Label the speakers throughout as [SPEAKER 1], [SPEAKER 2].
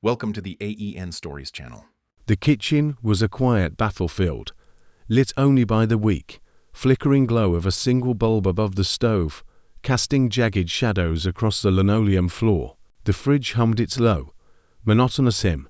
[SPEAKER 1] Welcome to the AEN Stories channel.
[SPEAKER 2] The kitchen was a quiet battlefield, lit only by the weak, flickering glow of a single bulb above the stove, casting jagged shadows across the linoleum floor. The fridge hummed its low, monotonous hymn,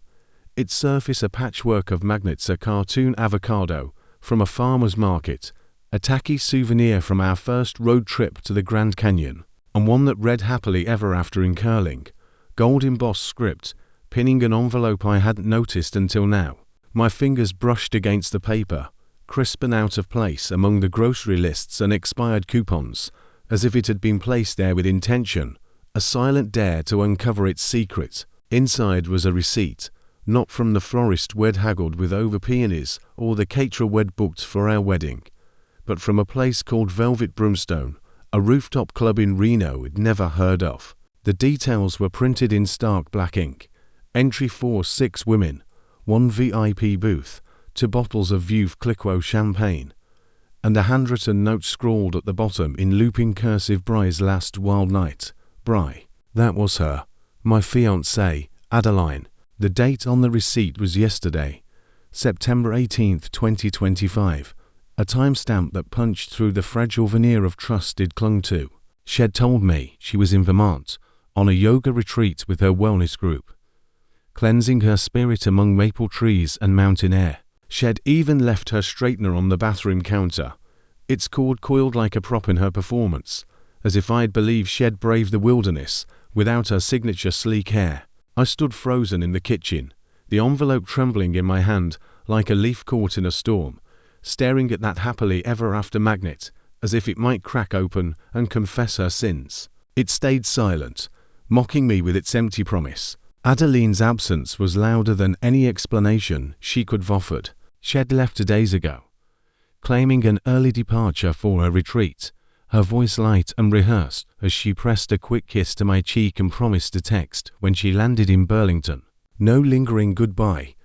[SPEAKER 2] its surface a patchwork of magnets, a cartoon avocado from a farmer's market, a tacky souvenir from our first road trip to the Grand Canyon, and one that read happily ever after in curling, gold-embossed script, pinning an envelope I hadn't noticed until now. My fingers brushed against the paper, crisp and out of place among the grocery lists and expired coupons, as if it had been placed there with intention, a silent dare to uncover its secret. Inside was a receipt, not from the florist we'd haggled with over peonies or the caterer we'd booked for our wedding, but from a place called Velvet Broomstone, a rooftop club in Reno we'd never heard of. The details were printed in stark black ink. Entry for 6 women, 1 VIP booth, 2 bottles of Veuve Clicquot champagne, and a handwritten note scrawled at the bottom in looping cursive: Bry's last wild night. Bry. That was her. My fiancée, Adeline. The date on the receipt was yesterday, September 18th, 2025, a timestamp that punched through the fragile veneer of trust it clung to. She'd told me she was in Vermont, on a yoga retreat with her wellness group, cleansing her spirit among maple trees and mountain air. She'd even left her straightener on the bathroom counter, its cord coiled like a prop in her performance, as if I'd believed she'd braved the wilderness without her signature sleek hair. I stood frozen in the kitchen, the envelope trembling in my hand like a leaf caught in a storm, staring at that happily ever after magnet as if it might crack open and confess her sins. It stayed silent, mocking me with its empty promise. Adeline's absence was louder than any explanation she could have offered. She'd left 2 days ago, claiming an early departure for her retreat, her voice light and rehearsed as she pressed a quick kiss to my cheek and promised to text when she landed in Burlington. No lingering goodbye,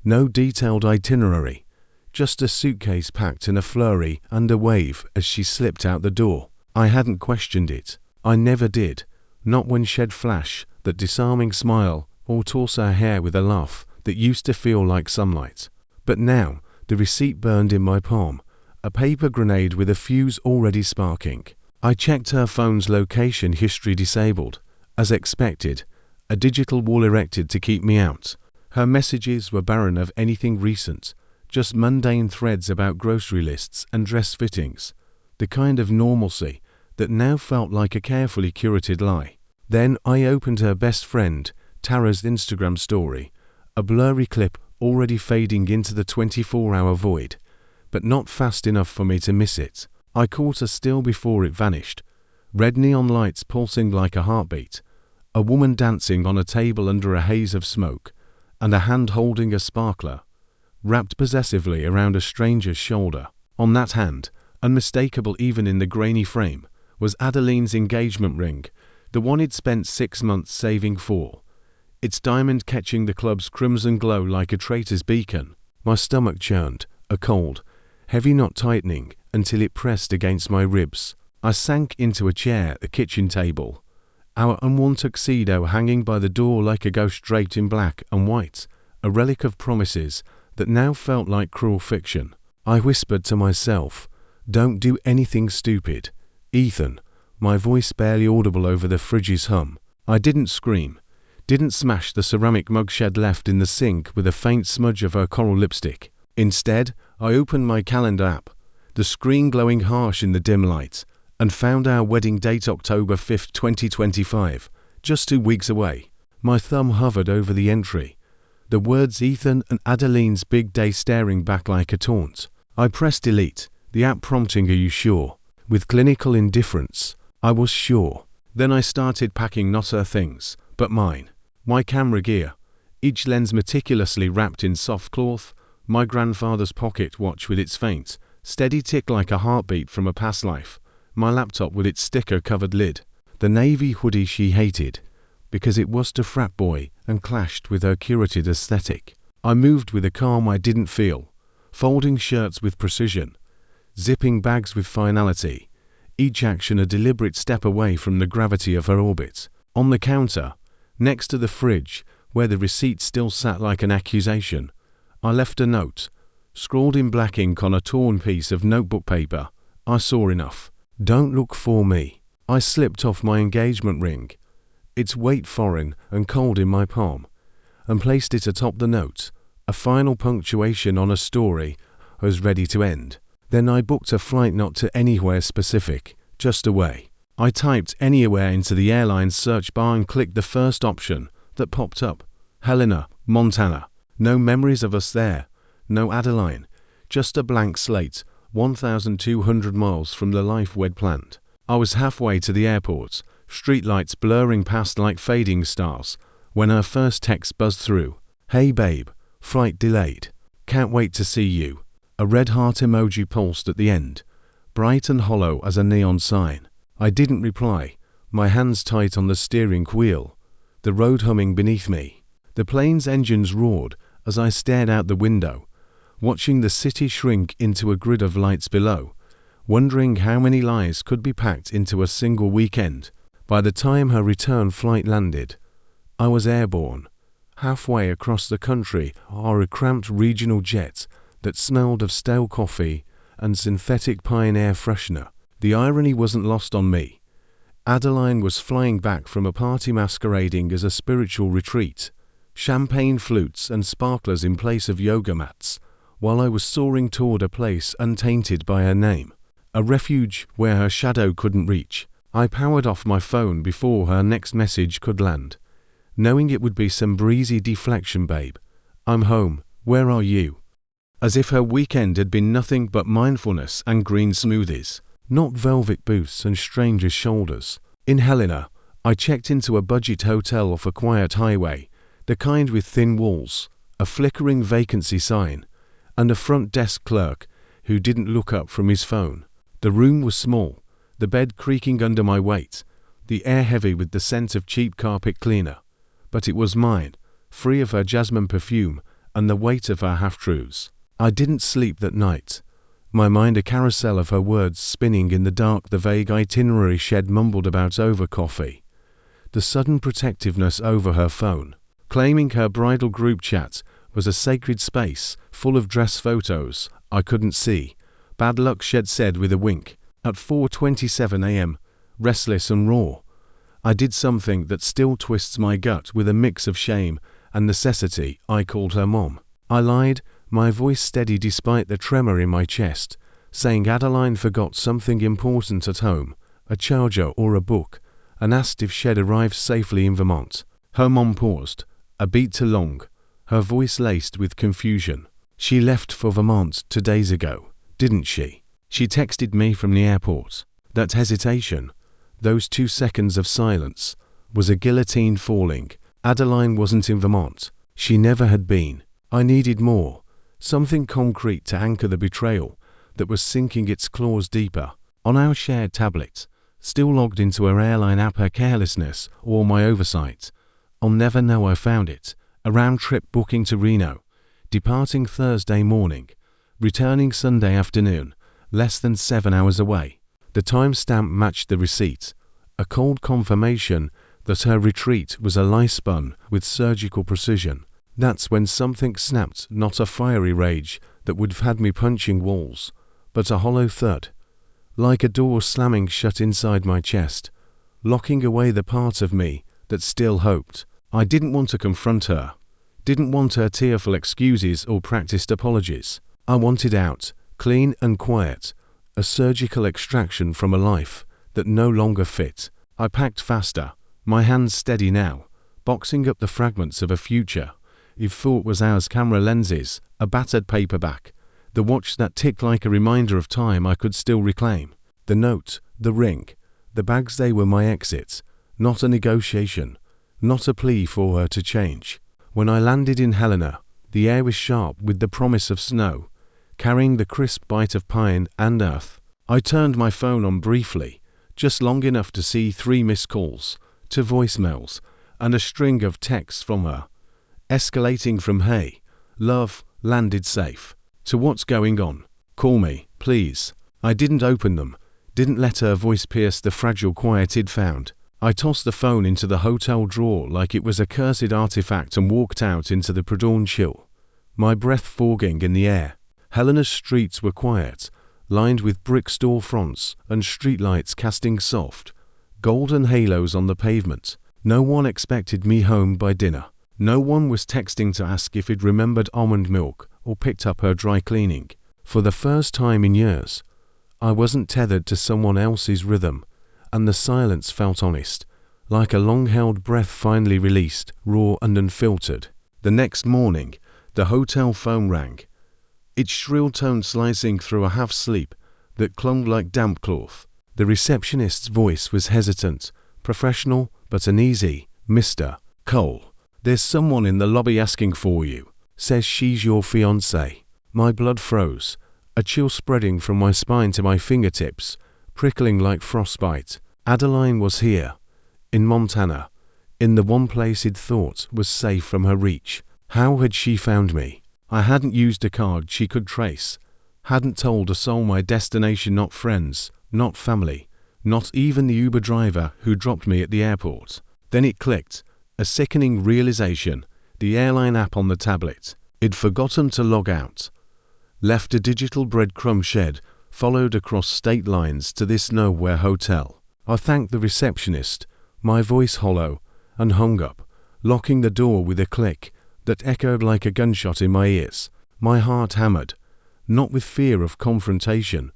[SPEAKER 2] no detailed itinerary, just a suitcase packed in a flurry and a wave as she slipped out the door. I hadn't questioned it. I never did, not when she'd flash that disarming smile or toss her hair with a laugh that used to feel like sunlight. But now the receipt burned in my palm, a paper grenade with a fuse already sparking. I checked her phone's location history disabled. As expected, a digital wall erected to keep me out. Her messages were barren of anything recent, just mundane threads about grocery lists and dress fittings, the kind of normalcy that now felt like a carefully curated lie. Then I opened her best friend, Tara's Instagram story, a blurry clip already fading into the 24-hour void, but not fast enough for me to miss it. I caught her still before it vanished, red neon lights pulsing like a heartbeat, a woman dancing on a table under a haze of smoke, and a hand holding a sparkler, wrapped possessively around a stranger's shoulder. On that hand, unmistakable even in the grainy frame, was Adeline's engagement ring, the one he'd spent 6 months saving for, its diamond catching the club's crimson glow like a traitor's beacon. My stomach churned, a cold, heavy knot tightening until it pressed against my ribs. I sank into a chair at the kitchen table, our unworn tuxedo hanging by the door like a ghost draped in black and white, a relic of promises that now felt like cruel fiction. I whispered to myself, "Don't do anything stupid, Ethan," my voice barely audible over the fridge's hum. I didn't scream, didn't smash the ceramic mug she'd left in the sink with a faint smudge of her coral lipstick. Instead, I opened my calendar app, the screen glowing harsh in the dim light, and found our wedding date October 5th, 2025, just 2 weeks away. My thumb hovered over the entry, the words Ethan and Adeline's big day staring back like a taunt. I pressed delete, the app prompting, "Are you sure?" With clinical indifference. I was sure. Then I started packing not her things, but mine. My camera gear, each lens meticulously wrapped in soft cloth, my grandfather's pocket watch with its faint, steady tick like a heartbeat from a past life, my laptop with its sticker-covered lid, the navy hoodie she hated, because it was to frat boy and clashed with her curated aesthetic. I moved with a calm I didn't feel, folding shirts with precision, zipping bags with finality, each action a deliberate step away from the gravity of her orbit. On the counter, next to the fridge, where the receipt still sat like an accusation. I left a note, scrawled in black ink on a torn piece of notebook paper. I saw enough. Don't look for me. I slipped off my engagement ring, its weight foreign and cold in my palm, and placed it atop the note, a final punctuation on a story I was ready to end. Then I booked a flight not to anywhere specific, just away. I typed anywhere into the airline's search bar and clicked the first option that popped up. Helena, Montana. No memories of us there. No Adeline. Just a blank slate, 1,200 miles from the life we'd planned. I was halfway to the airport, streetlights blurring past like fading stars, when her first text buzzed through. Hey babe, flight delayed. Can't wait to see you. A red heart emoji pulsed at the end, bright and hollow as a neon sign. I didn't reply, my hands tight on the steering wheel, the road humming beneath me. The plane's engines roared as I stared out the window, watching the city shrink into a grid of lights below, wondering how many lies could be packed into a single weekend. By the time her return flight landed, I was airborne. Halfway across the country are a cramped regional jet that smelled of stale coffee and synthetic Pioneer freshener. The irony wasn't lost on me. Adeline was flying back from a party masquerading as a spiritual retreat, champagne flutes and sparklers in place of yoga mats, while I was soaring toward a place untainted by her name, a refuge where her shadow couldn't reach. I powered off my phone before her next message could land, knowing it would be some breezy deflection, babe. I'm home, where are you? As if her weekend had been nothing but mindfulness and green smoothies, not velvet boots and strangers' shoulders. In Helena, I checked into a budget hotel off a quiet highway, the kind with thin walls, a flickering vacancy sign, and a front desk clerk who didn't look up from his phone. The room was small, the bed creaking under my weight, the air heavy with the scent of cheap carpet cleaner. But it was mine, free of her jasmine perfume and the weight of her half-truths. I didn't sleep that night, my mind a carousel of her words spinning in the dark, the vague itinerary she'd mumbled about over coffee, the sudden protectiveness over her phone, claiming her bridal group chat was a sacred space full of dress photos I couldn't see. Bad luck, she'd said with a wink. At 4:27 a.m., restless and raw, I did something that still twists my gut with a mix of shame and necessity. I called her mom. I lied, my voice steady despite the tremor in my chest, saying Adeline forgot something important at home, a charger or a book, and asked if she'd arrived safely in Vermont. Her mom paused, a beat too long, her voice laced with confusion. She left for Vermont 2 days ago, didn't she? She texted me from the airport. That hesitation, those 2 seconds of silence, was a guillotine falling. Adeline wasn't in Vermont. She never had been. I needed more, something concrete to anchor the betrayal that was sinking its claws deeper. On our shared tablet, still logged into her airline app, her carelessness or my oversight, I'll never know I found it. A round-trip booking to Reno, departing Thursday morning, returning Sunday afternoon, less than 7 hours away. The timestamp matched the receipt, a cold confirmation that her retreat was a lie spun with surgical precision. That's when something snapped, not a fiery rage that would have had me punching walls, but a hollow thud, like a door slamming shut inside my chest, locking away the part of me that still hoped. I didn't want to confront her, didn't want her tearful excuses or practiced apologies. I wanted out, clean and quiet, a surgical extraction from a life that no longer fit. I packed faster, my hands steady now, boxing up the fragments of a future if thought was ours, camera lenses, a battered paperback, the watch that ticked like a reminder of time I could still reclaim, the note, the ring, the bags. They were my exit, not a negotiation, not a plea for her to change. When I landed in Helena, the air was sharp with the promise of snow, carrying the crisp bite of pine and earth. I turned my phone on briefly, just long enough to see 3 missed calls, 2 voicemails, and a string of texts from her, escalating from "Hey, love, landed safe," to "What's going on? Call me, please." I didn't open them, didn't let her voice pierce the fragile quiet it found. I tossed the phone into the hotel drawer like it was a cursed artifact and walked out into the pre-dawn chill, my breath fogging in the air. Helena's streets were quiet, lined with brick storefronts and streetlights casting soft, golden halos on the pavement. No one expected me home by dinner. No one was texting to ask if he'd remembered almond milk or picked up her dry cleaning. For the first time in years, I wasn't tethered to someone else's rhythm, and the silence felt honest, like a long-held breath finally released, raw and unfiltered. The next morning, the hotel phone rang, its shrill tone slicing through a half-sleep that clung like damp cloth. The receptionist's voice was hesitant, professional but uneasy. "Mr. Cole, there's someone in the lobby asking for you. Says she's your fiancée." My blood froze, a chill spreading from my spine to my fingertips, prickling like frostbite. Adeline was here, in Montana, in the one place he'd thought was safe from her reach. How had she found me? I hadn't used a card she could trace, hadn't told a soul my destination, not friends, not family, not even the Uber driver who dropped me at the airport. Then it clicked, a sickening realization. The airline app on the tablet. I'd forgotten to log out. Left a digital breadcrumb shed, followed across state lines to this nowhere hotel. I thanked the receptionist, my voice hollow, and hung up, locking the door with a click that echoed like a gunshot in my ears. My heart hammered, not with fear of confrontation,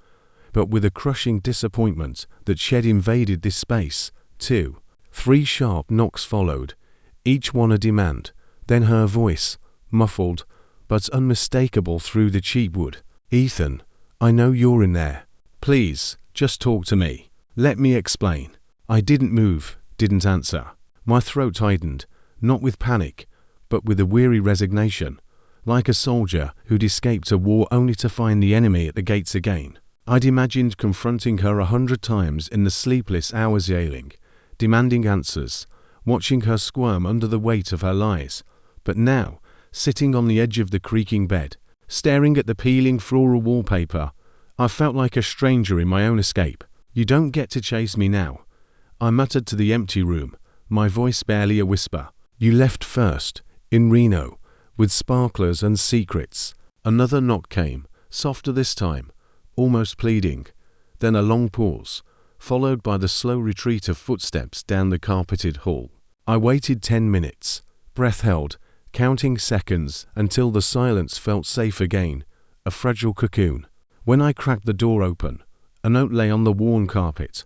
[SPEAKER 2] but with a crushing disappointment that she'd invaded this space. 2, 3 sharp knocks followed, each one a demand. Then her voice, muffled but unmistakable through the cheap wood. "Ethan, I know you're in there. Please, just talk to me. Let me explain." I didn't move, didn't answer. My throat tightened, not with panic, but with a weary resignation, like a soldier who'd escaped a war only to find the enemy at the gates again. I'd imagined confronting her 100 times in the sleepless hours, yelling, demanding answers, watching her squirm under the weight of her lies. But now, sitting on the edge of the creaking bed, staring at the peeling floral wallpaper, I felt like a stranger in my own escape. "You don't get to chase me now," I muttered to the empty room, my voice barely a whisper. "You left first, in Reno, with sparklers and secrets." Another knock came, softer this time, almost pleading. Then a long pause, followed by the slow retreat of footsteps down the carpeted hall. I waited 10 minutes, breath held, counting seconds until the silence felt safe again, a fragile cocoon. When I cracked the door open, a note lay on the worn carpet,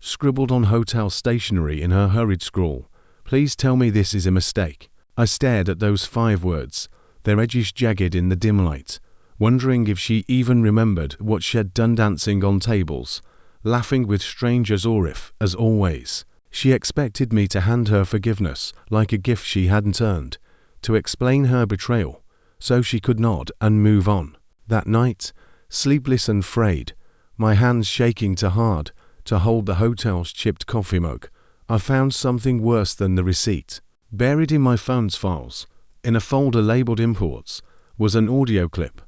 [SPEAKER 2] scribbled on hotel stationery in her hurried scrawl. "Please tell me this is a mistake." I stared at those 5 words, their edges jagged in the dim light, wondering if she even remembered what she'd done, dancing on tables, laughing with strangers, or if, as always, she expected me to hand her forgiveness like a gift she hadn't earned, to explain her betrayal, so she could nod and move on. That night, sleepless and frayed, my hands shaking too hard to hold the hotel's chipped coffee mug, I found something worse than the receipt. Buried in my phone's files, in a folder labeled imports, was an audio clip,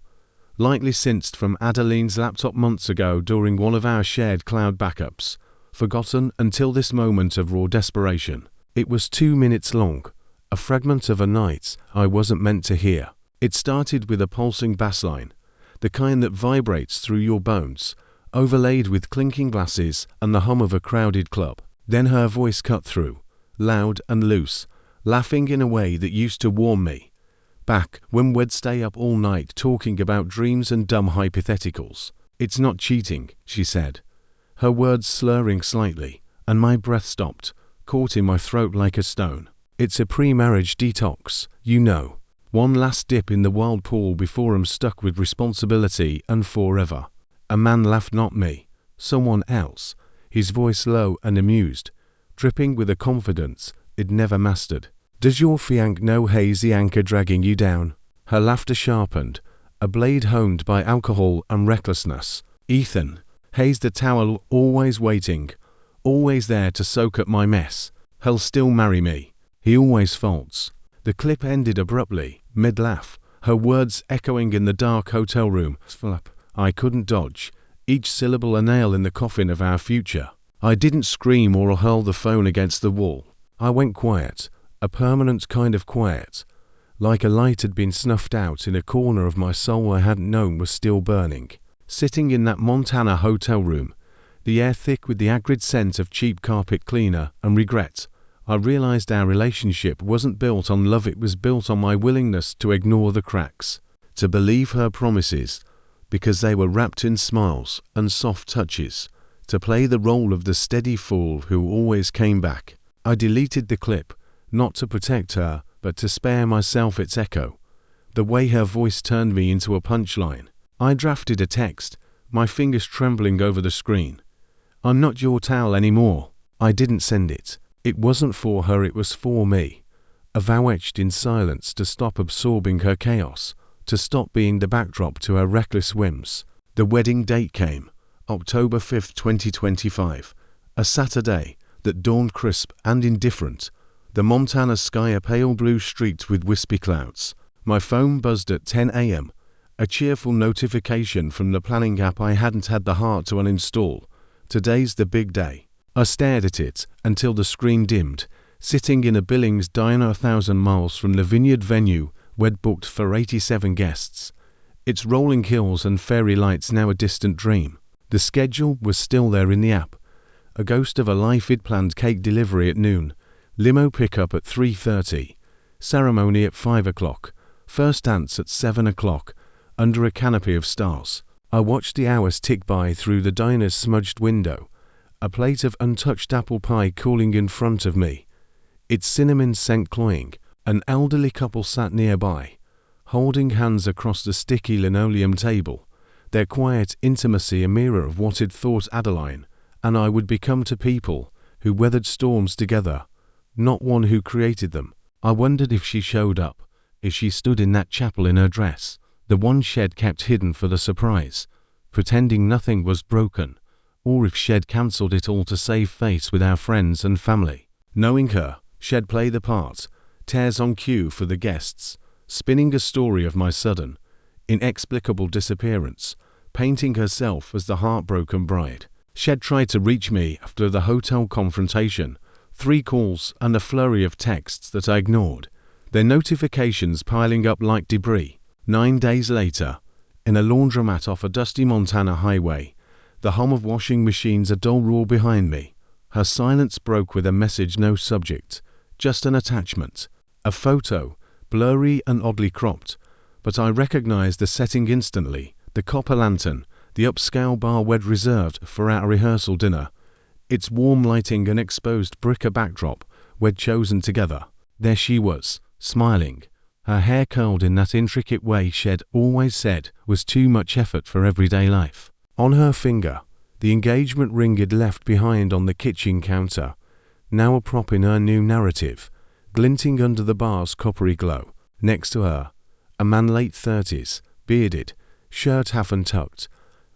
[SPEAKER 2] likely synced from Adeline's laptop months ago during one of our shared cloud backups, forgotten until this moment of raw desperation. It was 2 minutes long, a fragment of a night I wasn't meant to hear. It started with a pulsing bass line, the kind that vibrates through your bones, overlaid with clinking glasses and the hum of a crowded club. Then her voice cut through, loud and loose, laughing in a way that used to warm me, back when we'd stay up all night talking about dreams and dumb hypotheticals. "It's not cheating," she said, her words slurring slightly, and my breath stopped, caught in my throat like a stone. "It's a pre-marriage detox, you know. One last dip in the wild pool before I'm stuck with responsibility and forever." A man laughed, not me, someone else, his voice low and amused, dripping with a confidence it never mastered. "Does your fiancé know he's the anchor dragging you down?" Her laughter sharpened, a blade honed by alcohol and recklessness. "Ethan, he's the towel always waiting, always there to soak up my mess. He'll still marry me. He always faults." The clip ended abruptly, mid-laugh, her words echoing in the dark hotel room. Flap. I couldn't dodge, each syllable a nail in the coffin of our future. I didn't scream or hurl the phone against the wall. I went quiet, a permanent kind of quiet, like a light had been snuffed out in a corner of my soul I hadn't known was still burning. Sitting in that Montana hotel room, the air thick with the acrid scent of cheap carpet cleaner and regret, I realized our relationship wasn't built on love, it was built on my willingness to ignore the cracks, to believe her promises, because they were wrapped in smiles and soft touches, to play the role of the steady fool who always came back. I deleted the clip, not to protect her, but to spare myself its echo. The way her voice turned me into a punchline. I drafted a text, my fingers trembling over the screen. "I'm not your towel anymore." I didn't send it. It wasn't for her, it was for me. A vow etched in silence to stop absorbing her chaos, to stop being the backdrop to her reckless whims. The wedding date came, October 5th, 2025, a Saturday that dawned crisp and indifferent, the Montana sky a pale blue streaked with wispy clouds. My phone buzzed at 10 a.m., a cheerful notification from the planning app I hadn't had the heart to uninstall. Today's the big day. I stared at it until the screen dimmed, sitting in a Billings diner 1,000 miles from the vineyard venue we'd booked for 87 guests. Its rolling hills and fairy lights now a distant dream. The schedule was still there in the app. A ghost of a life I'd planned: cake delivery at noon, limo pickup at 3:30, ceremony at 5 o'clock, first dance at 7 o'clock, under a canopy of stars. I watched the hours tick by through the diner's smudged window, a plate of untouched apple pie cooling in front of me, its cinnamon scent cloying. An elderly couple sat nearby, holding hands across the sticky linoleum table, their quiet intimacy a mirror of what I'd thought Adeline and I would become to people who weathered storms together, not one who created them. I wondered if she showed up, if she stood in that chapel in her dress, the one Shed kept hidden for the surprise, pretending nothing was broken, or if Shed cancelled it all to save face with our friends and family. Knowing her, Shed played the part, tears on cue for the guests, spinning a story of my sudden, inexplicable disappearance, painting herself as the heartbroken bride. Shed tried to reach me after the hotel confrontation, 3 calls and a flurry of texts that I ignored, their notifications piling up like debris. 9 days later, in a laundromat off a dusty Montana highway, the hum of washing machines a dull roar behind me, her silence broke with a message, no subject, just an attachment. A photo, blurry and oddly cropped, but I recognized the setting instantly, the copper lantern, the upscale bar we'd reserved for our rehearsal dinner, its warm lighting and exposed brick backdrop we'd chosen together. There she was, smiling, her hair curled in that intricate way Shed always said was too much effort for everyday life. On her finger, the engagement ring had left behind on the kitchen counter, now a prop in her new narrative, glinting under the bar's coppery glow. Next to her, a man late 30s, bearded, shirt half untucked,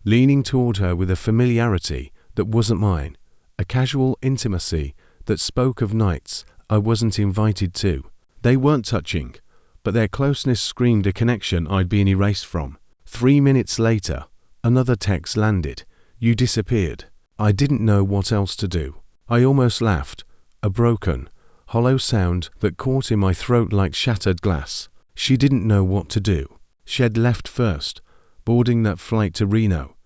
[SPEAKER 2] leaning toward her with a familiarity that wasn't mine, a casual intimacy that spoke of nights I wasn't invited to. They weren't touching, but their closeness screamed a connection I'd been erased from. 3 minutes later, another text landed. "You disappeared." I didn't know what else to do. I almost laughed, a broken, hollow sound that caught in my throat like shattered glass. She didn't know what to do. Shed left first, boarding that flight to Reno,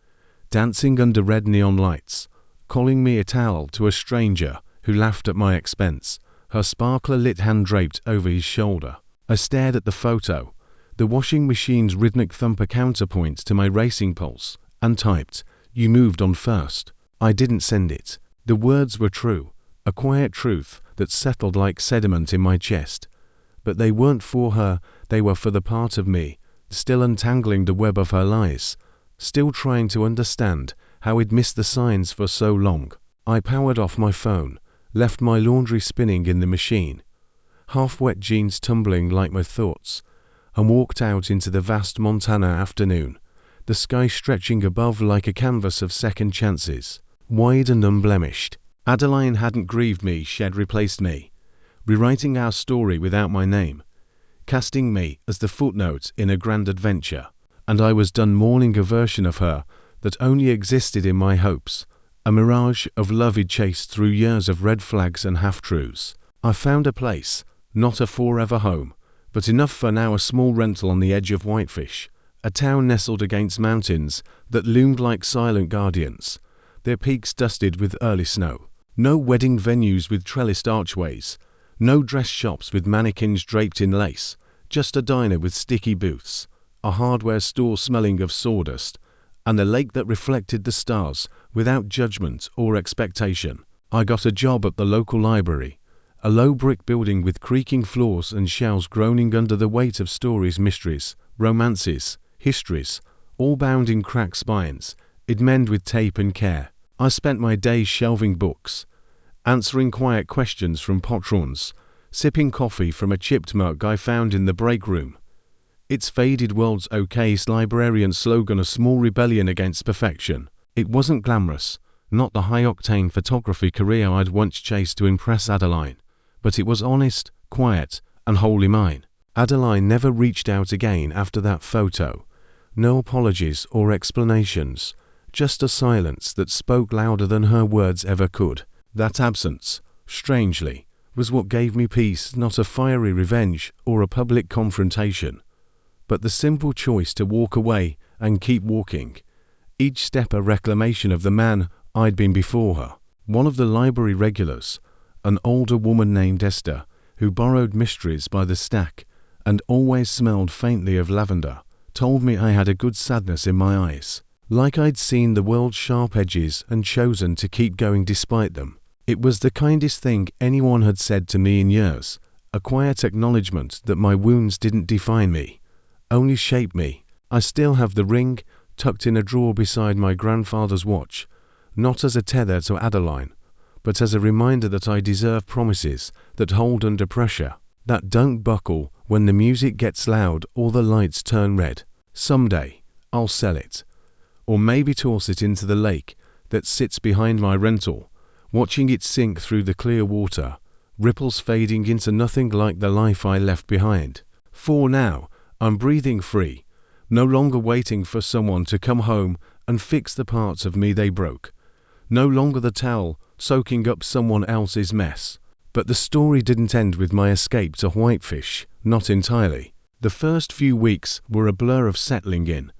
[SPEAKER 2] dancing under red neon lights, calling me a towel to a stranger who laughed at my expense, her sparkler-lit hand draped over his shoulder. I stared at the photo, the washing machine's rhythmic thumper counterpoint to my racing pulse, and typed, "You moved on first." I didn't send it. The words were true, a quiet truth that settled like sediment in my chest. But they weren't for her, they were for the part of me, still untangling the web of her lies, still trying to understand how I'd missed the signs for so long. I powered off my phone, left my laundry spinning in the machine, half-wet jeans tumbling like my thoughts, and walked out into the vast Montana afternoon, the sky stretching above like a canvas of second chances, wide and unblemished. Adeline hadn't grieved me, Shed replaced me, rewriting our story without my name, casting me as the footnote in a grand adventure, and I was done mourning a version of her that only existed in my hopes, A mirage of love he'd chased through years of red flags and half-truths. I found a place, not a forever home, but enough for now, a small rental on the edge of Whitefish, a town nestled against mountains that loomed like silent guardians, their peaks dusted with early snow. No wedding venues with trellised archways, no dress shops with mannequins draped in lace, just a diner with sticky booths, a hardware store smelling of sawdust, and a lake that reflected the stars without judgment or expectation. I got a job at the local library, a low brick building with creaking floors and shelves groaning under the weight of stories, mysteries, romances, histories, all bound in cracked spines, it'd mend with tape and care. I spent my days shelving books, answering quiet questions from patrons, sipping coffee from a chipped mug I found in the break room. Its faded world's okay's librarian slogan, a small rebellion against perfection. It wasn't glamorous, not the high-octane photography career I'd once chased to impress Adeline, but it was honest, quiet, and wholly mine. Adeline never reached out again after that photo. No apologies or explanations, just a silence that spoke louder than her words ever could. That absence, strangely, was what gave me peace, not a fiery revenge or a public confrontation, but the simple choice to walk away and keep walking, each step a reclamation of the man I'd been before her. One of the library regulars, an older woman named Esther, who borrowed mysteries by the stack and always smelled faintly of lavender, told me I had a good sadness in my eyes, like I'd seen the world's sharp edges and chosen to keep going despite them. It was the kindest thing anyone had said to me in years, a quiet acknowledgement that my wounds didn't define me, only shape me. I still have the ring tucked in a drawer beside my grandfather's watch, not as a tether to Adeline, but as a reminder that I deserve promises that hold under pressure, that don't buckle when the music gets loud or the lights turn red. Someday, I'll sell it, or maybe toss it into the lake that sits behind my rental, watching it sink through the clear water, ripples fading into nothing like the life I left behind. For now, I'm breathing free, no longer waiting for someone to come home and fix the parts of me they broke. No longer the towel soaking up someone else's mess. But the story didn't end with my escape to Whitefish, not entirely. The first few weeks were a blur of settling in,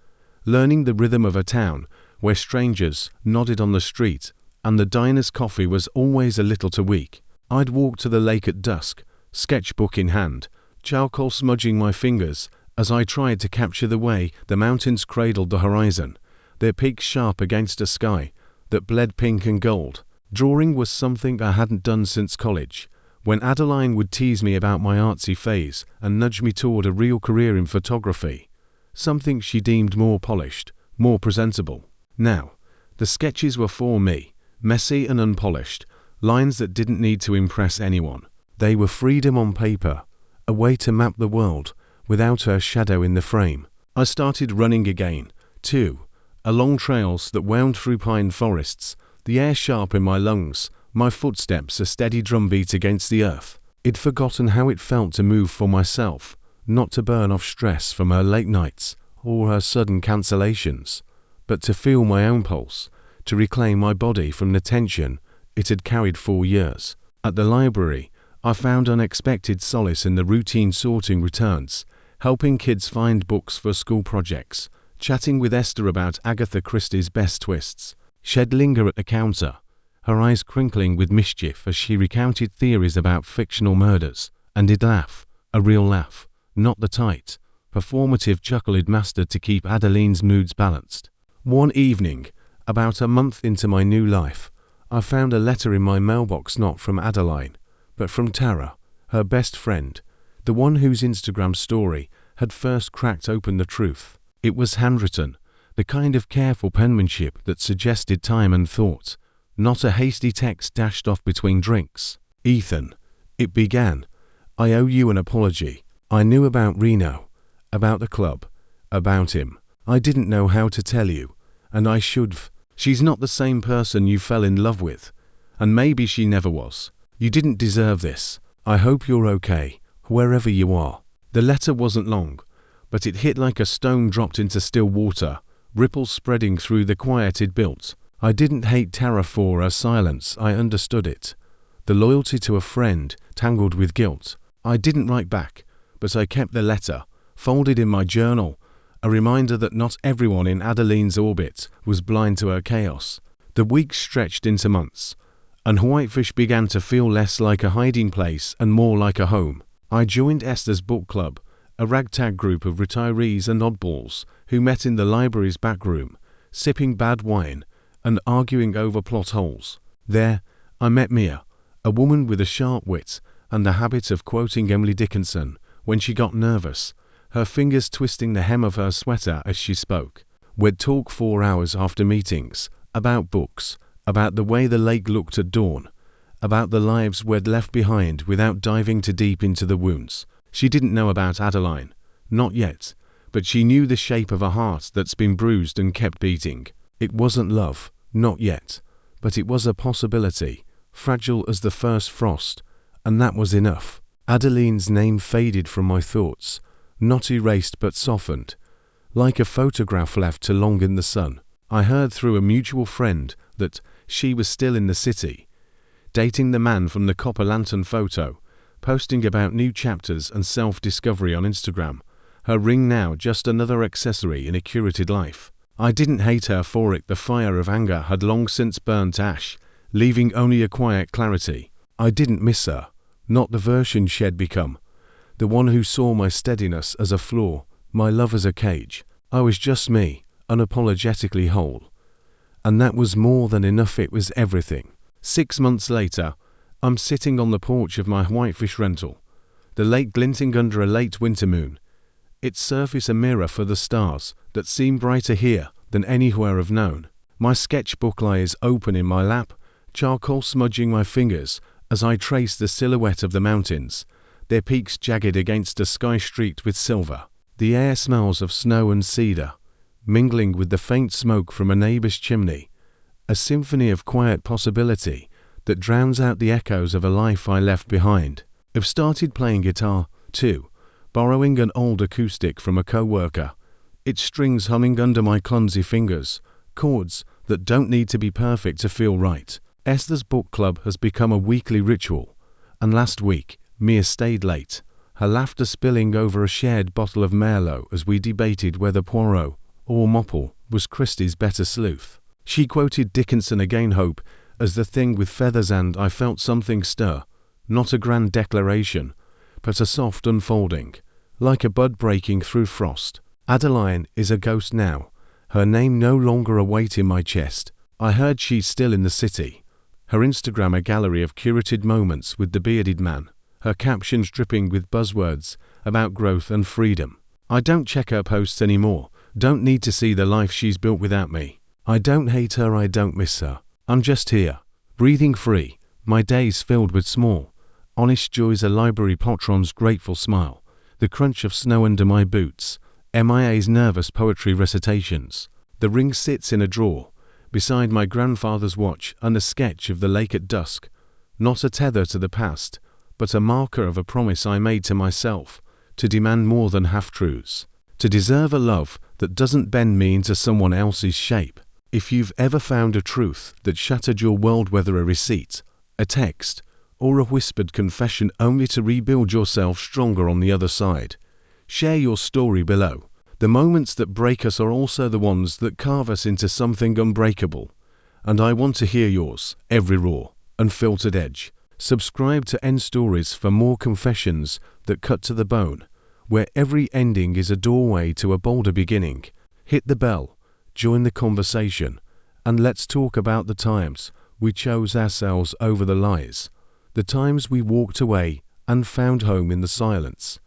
[SPEAKER 2] learning the rhythm of a town where strangers nodded on the street and the diner's coffee was always a little too weak. I'd walk to the lake at dusk, sketchbook in hand, charcoal smudging my fingers as I tried to capture the way the mountains cradled the horizon, their peaks sharp against a sky that bled pink and gold. Drawing was something I hadn't done since college, when Adeline would tease me about my artsy phase and nudge me toward a real career in photography, something she deemed more polished, more presentable. Now, the sketches were for me, messy and unpolished, lines that didn't need to impress anyone. They were freedom on paper, a way to map the world without her shadow in the frame. I started running again, too, along trails that wound through pine forests, the air sharp in my lungs, my footsteps a steady drumbeat against the earth. I'd forgotten how it felt to move for myself, not to burn off stress from her late nights or her sudden cancellations, but to feel my own pulse, to reclaim my body from the tension it had carried for years. At the library, I found unexpected solace in the routine sorting returns, helping kids find books for school projects, chatting with Esther about Agatha Christie's best twists. She'd linger at the counter, her eyes crinkling with mischief as she recounted theories about fictional murders, and he'd laugh, a real laugh, not the tight, performative chuckle he'd mastered to keep Adeline's moods balanced. One evening, about a month into my new life, I found a letter in my mailbox, not from Adeline, but from Tara, her best friend, the one whose Instagram story had first cracked open the truth. It was handwritten, the kind of careful penmanship that suggested time and thought, not a hasty text dashed off between drinks. Ethan, it began, I owe you an apology. I knew about Reno, about the club, about him. I didn't know how to tell you, and I should've. She's not the same person you fell in love with, and maybe she never was. You didn't deserve this. I hope you're okay, wherever you are. The letter wasn't long, but it hit like a stone dropped into still water, ripples spreading through the quiet it built. I didn't hate Tara for her silence, I understood it. The loyalty to a friend, tangled with guilt. I didn't write back, but I kept the letter, folded in my journal, a reminder that not everyone in Adeline's orbit was blind to her chaos. The weeks stretched into months, and Whitefish began to feel less like a hiding place and more like a home. I joined Esther's book club, a ragtag group of retirees and oddballs who met in the library's back room, sipping bad wine and arguing over plot holes. There, I met Mia, a woman with a sharp wit and the habit of quoting Emily Dickinson when she got nervous, her fingers twisting the hem of her sweater as she spoke. We'd talk 4 hours after meetings, about books, about the way the lake looked at dawn, about the lives we'd left behind without diving too deep into the wounds. She didn't know about Adeline, not yet, but she knew the shape of a heart that's been bruised and kept beating. It wasn't love, not yet, but it was a possibility, fragile as the first frost, and that was enough. Adeline's name faded from my thoughts, not erased but softened, like a photograph left too long in the sun. I heard through a mutual friend that she was still in the city, dating the man from the copper lantern photo, posting about new chapters and self-discovery on Instagram, her ring now just another accessory in a curated life. I didn't hate her for it, the fire of anger had long since burnt ash, leaving only a quiet clarity. I didn't miss her, not the version she'd become, the one who saw my steadiness as a flaw, my love as a cage. I was just me, unapologetically whole. And that was more than enough, it was everything. 6 months later, I'm sitting on the porch of my Whitefish rental, the lake glinting under a late winter moon, its surface a mirror for the stars that seem brighter here than anywhere I've known. My sketchbook lies open in my lap, charcoal smudging my fingers as I trace the silhouette of the mountains, their peaks jagged against a sky streaked with silver. The air smells of snow and cedar, mingling with the faint smoke from a neighbor's chimney, a symphony of quiet possibility that drowns out the echoes of a life I left behind. I've started playing guitar, too, borrowing an old acoustic from a co-worker, its strings humming under my clumsy fingers, chords that don't need to be perfect to feel right. Esther's book club has become a weekly ritual, and last week, Mia stayed late, her laughter spilling over a shared bottle of Merlot as we debated whether Poirot or Mopple was Christie's better sleuth. She quoted Dickinson again, hope as the thing with feathers, and I felt something stir, not a grand declaration, but a soft unfolding, like a bud breaking through frost. Adeline is a ghost now, her name no longer a weight in my chest. I heard she's still in the city, her Instagram a gallery of curated moments with the bearded man, her captions dripping with buzzwords about growth and freedom. I don't check her posts anymore, don't need to see the life she's built without me. I don't hate her, I don't miss her. I'm just here, breathing free, my days filled with small, honest joys, a library patron's grateful smile, the crunch of snow under my boots, MIA's nervous poetry recitations. The ring sits in a drawer, beside my grandfather's watch and a sketch of the lake at dusk, not a tether to the past, but a marker of a promise I made to myself, to demand more than half-truths, to deserve a love that doesn't bend me into someone else's shape. If you've ever found a truth that shattered your world, whether a receipt, a text, or a whispered confession only to rebuild yourself stronger on the other side, share your story below. The moments that break us are also the ones that carve us into something unbreakable, and I want to hear yours, every raw, unfiltered edge. Subscribe to End Stories for more confessions that cut to the bone, where every ending is a doorway to a bolder beginning. Hit the bell, join the conversation, and let's talk about the times we chose ourselves over the lies, the times we walked away and found home in the silence.